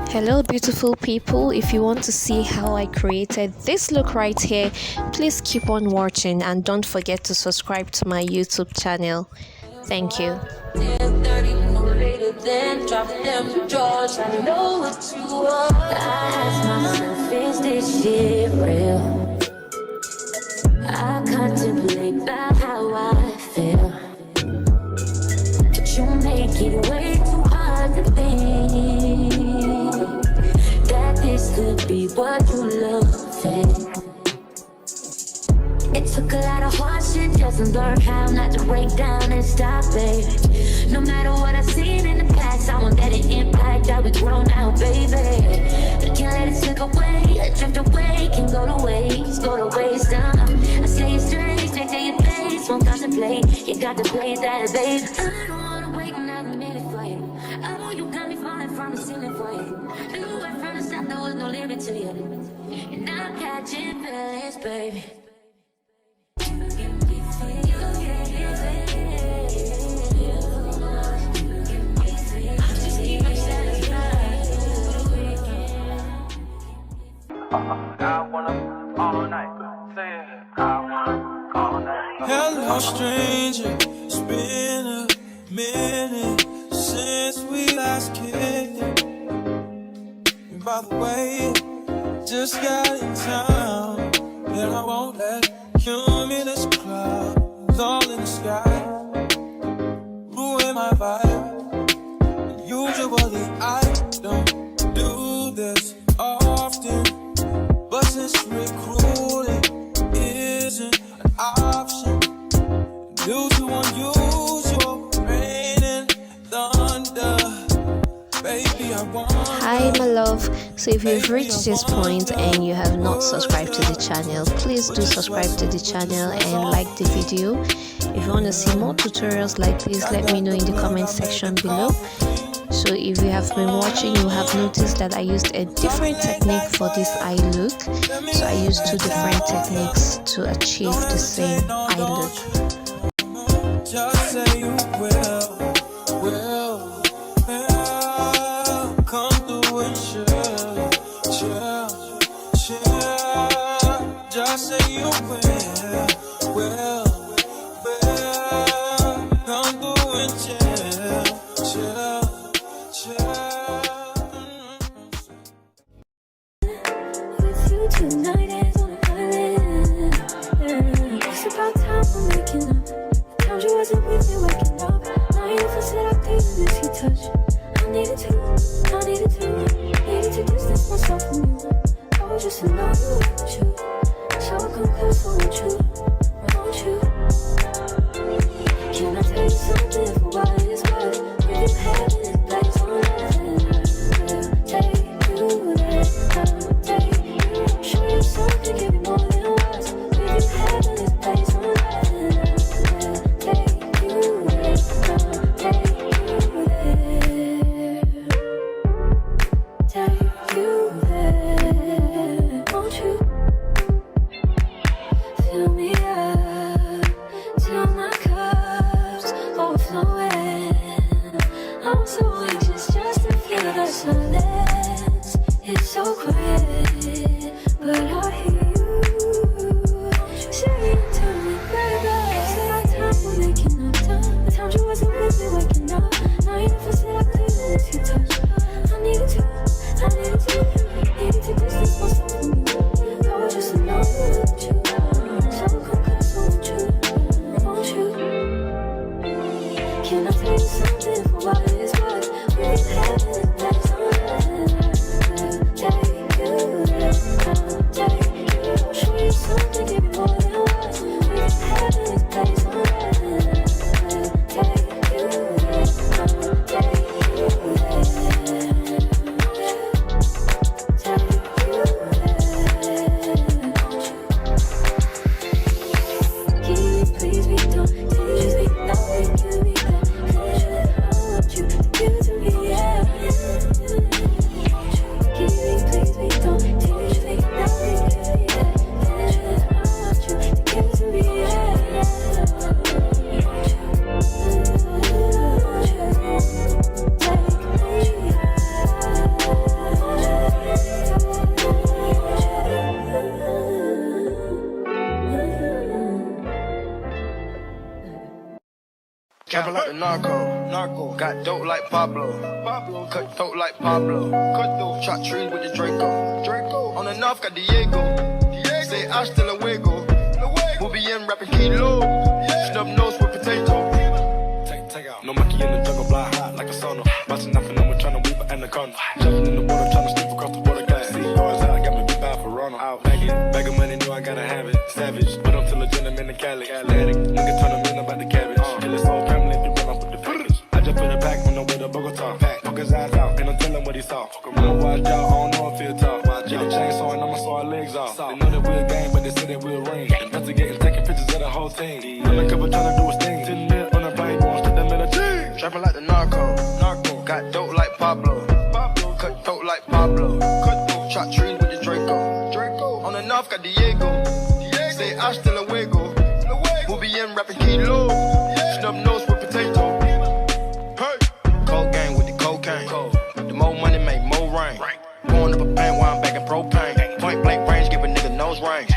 Hello beautiful people, if you want to see how I created this look right here, please keep on watching and don't forget to subscribe to my YouTube channel. Thank you. I contemplate about how I feel, but you make it way too hard to think that this could be what you love. It took a lot of hard shit just to learn how not to break down and stop it. No matter what I've seen in the past, I won't let it impact how we grow now, baby. I can't let it slip away, drift away, can go to waste, I say it straight to your face, won't contemplate, you got to play that, babe. I don't wanna wait another minute for you. I know you got me falling from the ceiling for you. Knew it from the start there was no limit to you, and I'm catching feelings, baby. Hello, stranger. It's been a minute since we last kicked. And by the way, just got in town, and I won't let cumulus clouds all in the sky ruin my vibe. Usually I don't do this often, but since recruiting isn't an option due to unusual rain and thunder, baby, I want. Hi my love, so if you've reached this point and you have not subscribed to the channel, please do subscribe to the channel and like the video. If you want to see more tutorials like this, let me know in the comment section below. So if you have been watching, you have noticed that I used a different technique for this eye look. So I used two different techniques to achieve the same eye look. Just say you will, come through and chill. Just say you will, come through and chill. With you tonight is on an island. It's about time we're making up. Times you wasn't with me waking up. Now you for said I didn't miss your touch. I needed to distance myself from you. I was just in love with you, so I come close, won't you? Can I tell you something for what it's worth? When you have this place on earth, take you there, I'll take you. Show you something, give you more than words. When you have this place on earth, take you there, I'll take you there. Take you there, won't you? Fill me up till my cup's overflowing. I'm so anxious just to feel the silence. It's so quiet, but I hear you saying to me, baby. Said our time we're making up time. The times you wasn't with me waking up. Now you never said I couldn't let you touch. I needed to distance myself from you. I was just alone with you. So come close, won't you? Can I tell you something for what it's worth? When you have this place on earth, take narco. Got dope like Pablo. Cut throat like Pablo. Chop trees with the Draco. On the north got Diego. Say hasta luego. We'll be in rapping kilo. Snub nose with potato. Take out. No monkey in the jungle, blind hot like a sauna. Bouncing off and I'm trying to weave an anaconda. Jumping in the water, trying to slip across the water. Got CUTCREASE out, got me big bad for Ronald. Out bag of money, know I gotta have it. Savage, but I'm still a gentleman in Cali. Athletic, nigga turn them in about the cabbage. Kill his whole family if you run off with the package. I just put it back on the way to Bogota. Poke his eyes out, and I'm telling what he saw. Watch out, I don't know if he'll talk. Get a chainsaw and I'ma saw our legs off. They know that we're a gang, but they say that we'll ring. Investigating, taking pictures of the whole team. Undercover trying to do his thing. 10 mil on a plane, going straight to military. Trapping like the narco. Got dope like Pablo. Cut throat like Pablo. Chop trees with the Draco. On the north got Diego. Say hasta luego. We'll be in rapping kilo. Snub nose with potato. Hey. Cold gang with the cocaine. The more money make more rain. Going up a bank while I'm back in propane. Point blank range, give a nigga nose range.